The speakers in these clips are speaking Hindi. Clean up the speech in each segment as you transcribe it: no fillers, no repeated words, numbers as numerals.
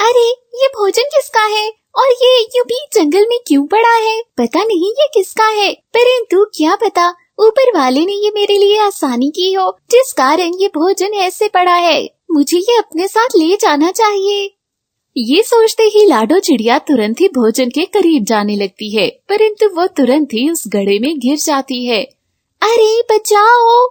अरे ये भोजन किसका है और ये यूं भी जंगल में क्यों पड़ा है? पता नहीं ये किसका है, परंतु क्या पता ऊपर वाले ने ये मेरे लिए आसानी की हो जिस कारण ये भोजन ऐसे पड़ा है। मुझे ये अपने साथ ले जाना चाहिए। ये सोचते ही लाडो चिड़िया तुरंत ही भोजन के करीब जाने लगती है, परंतु वो तुरंत ही उस गड्ढे में गिर जाती है। अरे बचाओ!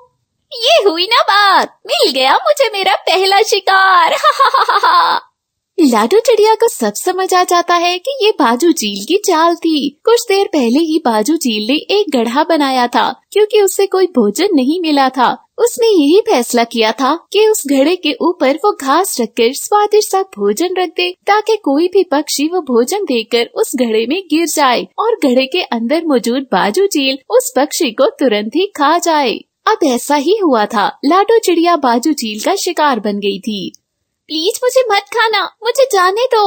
ये हुई ना बात, मिल गया मुझे मेरा पहला शिकार। हा हा हा हा। लाडो चिड़िया को सब समझ आ जाता है कि ये बाजू चील की चाल थी। कुछ देर पहले ही बाजू चील ने एक गड्ढा बनाया था क्योंकि उसे कोई भोजन नहीं मिला था। उसने यही फैसला किया था कि उस घड़े के ऊपर वो घास रखकर स्वादिष्ट सा भोजन रख दे ताकि कोई भी पक्षी वो भोजन देकर उस घड़े में गिर जाए और घड़े के अंदर मौजूद बाजू चील उस पक्षी को तुरंत ही खा जाए। अब ऐसा ही हुआ था। लाडो चिड़िया बाजू चील का शिकार बन गई थी। प्लीज मुझे मत खाना, मुझे जाने दो।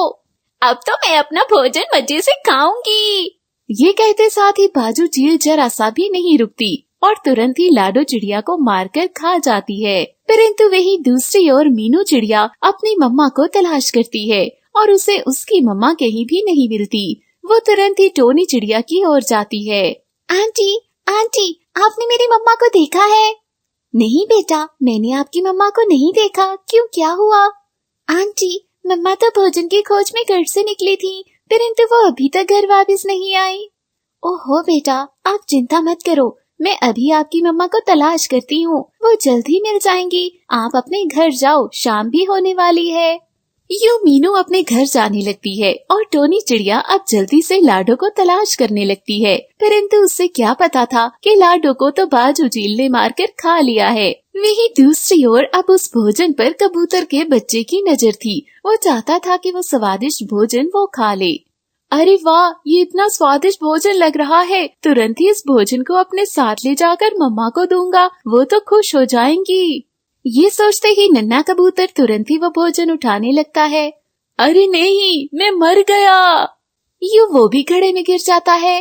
अब तो मैं अपना भोजन मजे से खाऊंगी। ये कहते साथ ही बाजू चील जरा सा भी नहीं रुकती और तुरंत ही लाडो चिड़िया को मारकर खा जाती है। परंतु वही दूसरी ओर मीनू चिड़िया अपनी मम्मा को तलाश करती है और उसे उसकी मम्मा कहीं भी नहीं मिलती। वो तुरंत ही टोनी चिड़िया की ओर जाती है। आंटी, आंटी, आपने मेरी मम्मा को देखा है? नहीं बेटा, मैंने आपकी मम्मा को नहीं देखा। क्यों, क्या हुआ? आंटी, मम्मा तो भोजन की खोज में घर से निकली थी, परंतु वो अभी तक घर वापस नहीं आई। ओहो बेटा, आप चिंता मत करो, मैं अभी आपकी मम्मा को तलाश करती हूँ। वो जल्द ही मिल जाएंगी। आप अपने घर जाओ, शाम भी होने वाली है। यूं मीनू अपने घर जाने लगती है और टोनी चिड़िया अब जल्दी से लाडो को तलाश करने लगती है। परंतु उसे क्या पता था कि लाडो को तो बाजू चील ने मारकर खा लिया है। वही दूसरी ओर अब उस भोजन पर कबूतर के बच्चे की नजर थी। वो चाहता था कि वो स्वादिष्ट भोजन वो खा ले। अरे वाह, ये इतना स्वादिष्ट भोजन लग रहा है, तुरंत ही इस भोजन को अपने साथ ले जाकर मम्मा को दूंगा, वो तो खुश हो जाएंगी। ये सोचते ही नन्हा कबूतर तुरंत ही वो भोजन उठाने लगता है। अरे नहीं, मैं मर गया। यूं वो भी घड़े में गिर जाता है।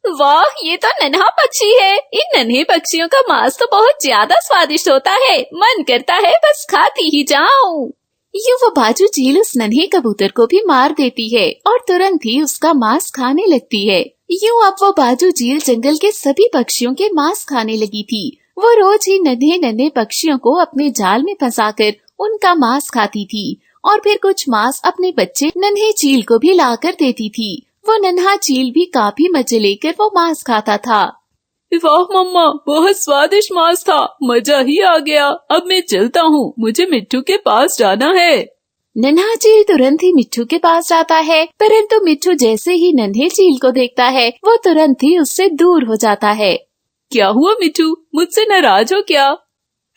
वाह, ये तो नन्हा पक्षी है। इन नन्हे पक्षियों का मांस तो बहुत ज्यादा स्वादिष्ट होता है, मन करता है बस खाती ही जाऊं। यूं वो बाजू चील उस नन्हे कबूतर को भी मार देती है और तुरंत ही उसका मांस खाने लगती है। यूं अब वो बाजू चील जंगल के सभी पक्षियों के मांस खाने लगी थी। वो रोज ही नन्हे नन्हे पक्षियों को अपने जाल में फंसाकर उनका मांस खाती थी और फिर कुछ मांस अपने बच्चे नन्हे चील को भी लाकर देती थी। वो नन्हा चील भी काफी मजे लेकर वो मांस खाता था। वाह मम्मा, बहुत स्वादिष्ट मांस था, मजा ही आ गया। अब मैं चलता हूँ, मुझे मिट्ठू के पास जाना है। नन्हा चील तुरंत ही मिट्ठू के पास जाता है, परंतु मिट्ठू जैसे ही नन्हे चील को देखता है वो तुरंत ही उससे दूर हो जाता है। क्या हुआ मिट्ठू, मुझसे नाराज हो क्या?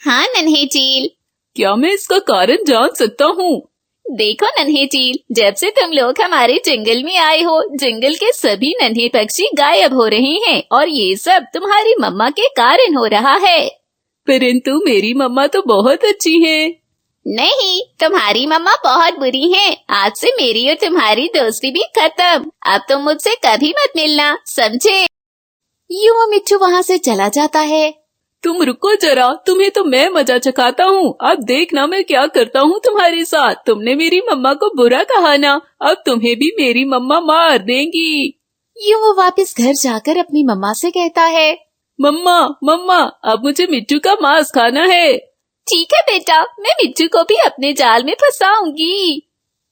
हाँ नन्हे चील। क्या मैं इसका कारण जान सकता हूँ? देखो नन्हे चील, जब से तुम लोग हमारे जंगल में आए हो, जंगल के सभी नन्हे पक्षी गायब हो रहे हैं और ये सब तुम्हारी मम्मा के कारण हो रहा है। परंतु मेरी मम्मा तो बहुत अच्छी है। नहीं, तुम्हारी मम्मा बहुत बुरी है। आज से मेरी और तुम्हारी दोस्ती भी खत्म। अब तुम मुझसे कभी मत मिलना, समझे? यूं वो मिट्ठू वहाँ से चला जाता है। तुम रुको जरा, तुम्हें तो मैं मजा चखाता हूँ। अब देखना मैं क्या करता हूँ तुम्हारे साथ। तुमने मेरी मम्मा को बुरा कहा ना, अब तुम्हें भी मेरी मम्मा मार देंगी। यूं वो वापस घर जाकर अपनी मम्मा से कहता है, मम्मा मम्मा, अब मुझे मिट्ठू का मांस खाना है। ठीक है बेटा, मैं मिट्ठू को भी अपने जाल में फंसाऊंगी।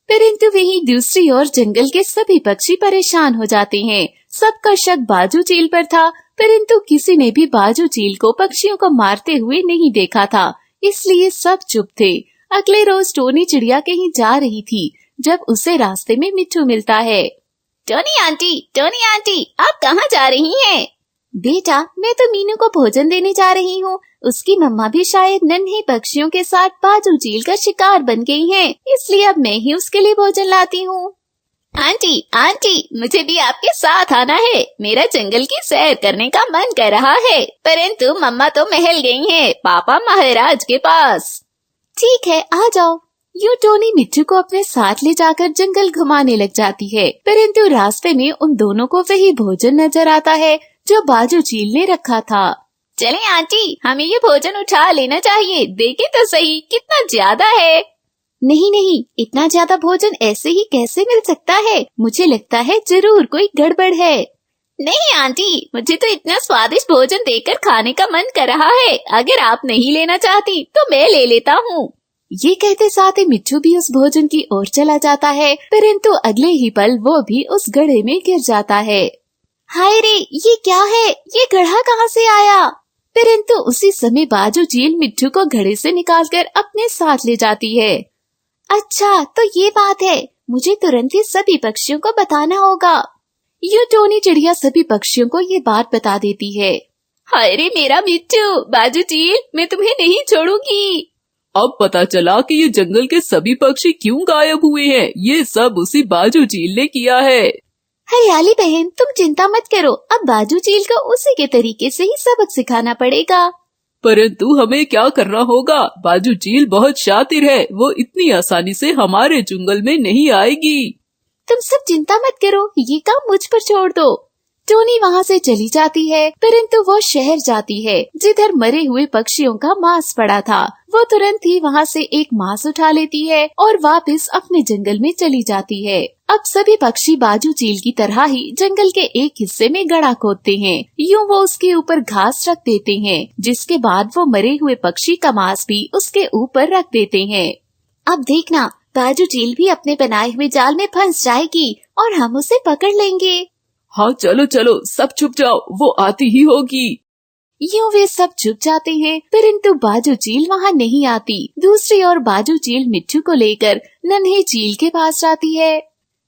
परंतु वही दूसरी ओर जंगल के सभी पक्षी परेशान हो जाते हैं। सबका शक बाजू चील पर था, परंतु किसी ने भी बाजू चील को पक्षियों को मारते हुए नहीं देखा था, इसलिए सब चुप थे। अगले रोज टोनी चिड़िया कहीं जा रही थी जब उसे रास्ते में मिट्ठू मिलता है। टोनी आंटी, आप कहाँ जा रही हैं? बेटा, मैं तो मीनू को भोजन देने जा रही हूँ। उसकी मम्मा भी शायद नन्हे पक्षियों के साथ बाजू चील का शिकार बन गई हैं, इसलिए अब मैं ही उसके लिए भोजन लाती हूँ। आंटी, मुझे भी आपके साथ आना है। मेरा जंगल की सैर करने का मन कर रहा है, परंतु मम्मा तो महल गई हैं, पापा महाराज के पास। ठीक है, आ जाओ। यूं टोनी मिट्ठू को अपने साथ ले जाकर जंगल घुमाने लग जाती है, परंतु रास्ते में उन दोनों को वही भोजन नजर आता है जो बाजू चील ने रखा था। चलें आंटी, हमें ये भोजन उठा लेना चाहिए। देखें तो सही कितना ज्यादा है। नहीं नहीं, इतना ज्यादा भोजन ऐसे ही कैसे मिल सकता है? मुझे लगता है जरूर कोई गड़बड़ है। नहीं आंटी, मुझे तो इतना स्वादिष्ट भोजन देखकर खाने का मन कर रहा है। अगर आप नहीं लेना चाहती तो मैं ले लेता हूँ। ये कहते साथ ही मिट्ठू भी उस भोजन की ओर चला जाता है, परंतु अगले ही पल वो भी उस गड्ढे में गिर जाता है। हाय रे, ये क्या है? ये गड्ढा कहाँ से आया? परंतु उसी समय बाजू चील मिट्ठू को घड़े से निकालकर अपने साथ ले जाती है। अच्छा, तो ये बात है, मुझे तुरंत ही सभी पक्षियों को बताना होगा। यूं टोनी चिड़िया सभी पक्षियों को ये बात बता देती है। हाय रे मेरा मिट्ठू, बाजू चील, मैं तुम्हें नहीं छोड़ूंगी। अब पता चला कि ये जंगल के सभी पक्षी क्यों गायब हुए हैं। ये सब उसी बाजू चील ने किया है। हरियाली बहन, तुम चिंता मत करो, अब बाजू चील को उसी के तरीके से ही सबक सिखाना पड़ेगा। परंतु हमें क्या करना होगा? बाजू चील बहुत शातिर है, वो इतनी आसानी से हमारे जंगल में नहीं आएगी। तुम सब चिंता मत करो, ये काम मुझ पर छोड़ दो। टोनी वहाँ से चली जाती है, परंतु वो शहर जाती है जिधर मरे हुए पक्षियों का मांस पड़ा था। वो तुरंत ही वहाँ से एक मांस उठा लेती है और वापस अपने जंगल में चली जाती है। अब सभी पक्षी बाजू चील की तरह ही जंगल के एक हिस्से में गड्ढा खोदते हैं। यूं वो उसके ऊपर घास रख देते हैं, जिसके बाद वो मरे हुए पक्षी का मांस भी उसके ऊपर रख देते हैं। अब देखना, बाजू चील भी अपने बनाए हुए जाल में फंस जाएगी और हम उसे पकड़ लेंगे। हाँ चलो चलो, सब छुप जाओ, वो आती ही होगी। यूं वे सब छुप जाते हैं, परंतु बाजू चील वहाँ नहीं आती। दूसरी ओर बाजू चील मिट्ठू को लेकर नन्हे चील के पास जाती है।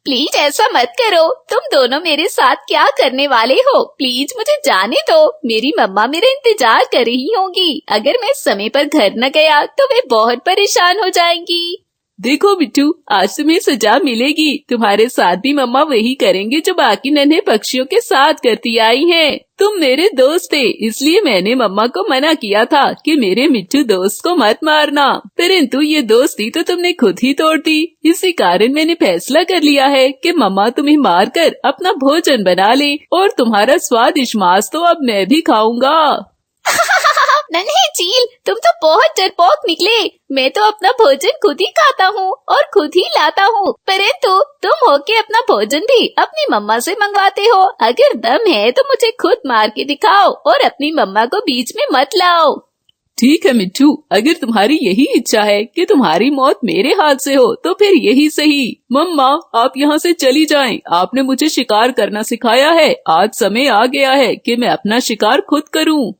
प्लीज ऐसा मत करो, तुम दोनों मेरे साथ क्या करने वाले हो? प्लीज मुझे जाने दो, मेरी मम्मा मेरा इंतजार कर रही होंगी। अगर मैं समय पर घर न गया तो वे बहुत परेशान हो जाएंगी। देखो बिट्टू, आज तुम्हें सजा मिलेगी। तुम्हारे साथ भी मम्मा वही करेंगे जो बाकी नन्हे पक्षियों के साथ करती आई हैं। तुम मेरे दोस्त थे, इसलिए मैंने मम्मा को मना किया था कि मेरे मिट्टू दोस्त को मत मारना, परंतु ये दोस्ती तो तुमने खुद ही तोड़ दी। इसी कारण मैंने फैसला कर लिया है कि मम्मा तुम्हें मारकर अपना भोजन बना ले और तुम्हारा स्वादिष्ट मांस तो अब मैं भी खाऊंगा। नन्हे चील, तुम तो बहुत डरपोक निकले। मैं तो अपना भोजन खुद ही खाता हूँ और खुद ही लाता हूँ, परंतु तुम होके अपना भोजन भी अपनी मम्मा से मंगवाते हो। अगर दम है तो मुझे खुद मार के दिखाओ और अपनी मम्मा को बीच में मत लाओ। ठीक है मिट्टू, अगर तुम्हारी यही इच्छा है कि तुम्हारी मौत मेरे हाथ से हो तो फिर यही सही। मम्मा, आप यहाँ से चली जाएं। आपने मुझे शिकार करना सिखाया है, आज समय आ गया है कि मैं अपना शिकार खुद करूँ।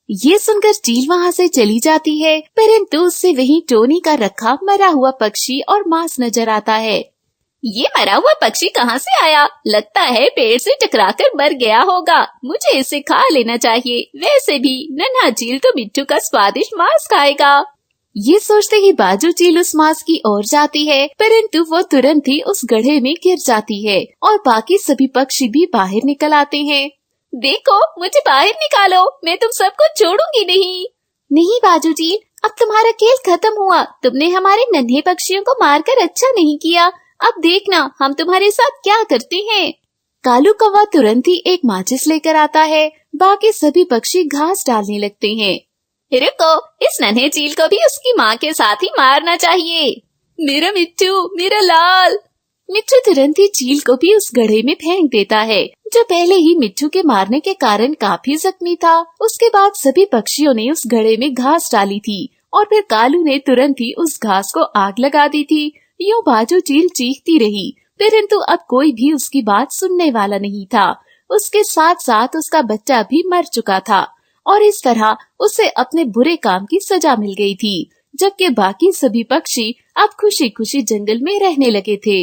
ये सुनकर चील वहाँ से चली जाती है, परंतु उससे वहीं टोनी का रखा मरा हुआ पक्षी और मांस नजर आता है। ये मरा हुआ पक्षी कहाँ से आया? लगता है पेड़ से टकराकर मर गया होगा। मुझे इसे खा लेना चाहिए। वैसे भी नन्हा चील तो मिट्टू का स्वादिष्ट मांस खाएगा। ये सोचते ही बाजू चील उस मांस की ओर जाती है, परंतु वो तुरंत ही उस गड्ढे में गिर जाती है और बाकी सभी पक्षी भी बाहर निकल आते हैं। देखो, मुझे बाहर निकालो, मैं तुम सबको छोड़ूंगी नहीं। नहीं बाजू चील, अब तुम्हारा खेल खत्म हुआ। तुमने हमारे नन्हे पक्षियों को मारकर अच्छा नहीं किया। अब देखना हम तुम्हारे साथ क्या करते हैं। कालू कौवा तुरंत ही एक माचिस लेकर आता है। बाकी सभी पक्षी घास डालने लगते हैं। रुको, इस नन्हे चील को भी उसकी माँ के साथ ही मारना चाहिए। मेरा मिट्टू, मेरा लाल। मिट्टू तुरंत ही चील को भी उस गड्ढे में फेंक देता है, जो पहले ही मिट्टू के मारने के कारण काफी जख्मी था। उसके बाद सभी पक्षियों ने उस गड्ढे में घास डाली थी और फिर कालू ने तुरंत ही उस घास को आग लगा दी थी। यूं बाजू चील चीखती रही, परंतु अब कोई भी उसकी बात सुनने वाला नहीं था। उसके साथ साथ उसका बच्चा भी मर चुका था और इस तरह उसे अपने बुरे काम की सजा मिल गई थी, जबकि बाकी सभी पक्षी अब खुशी खुशी जंगल में रहने लगे थे।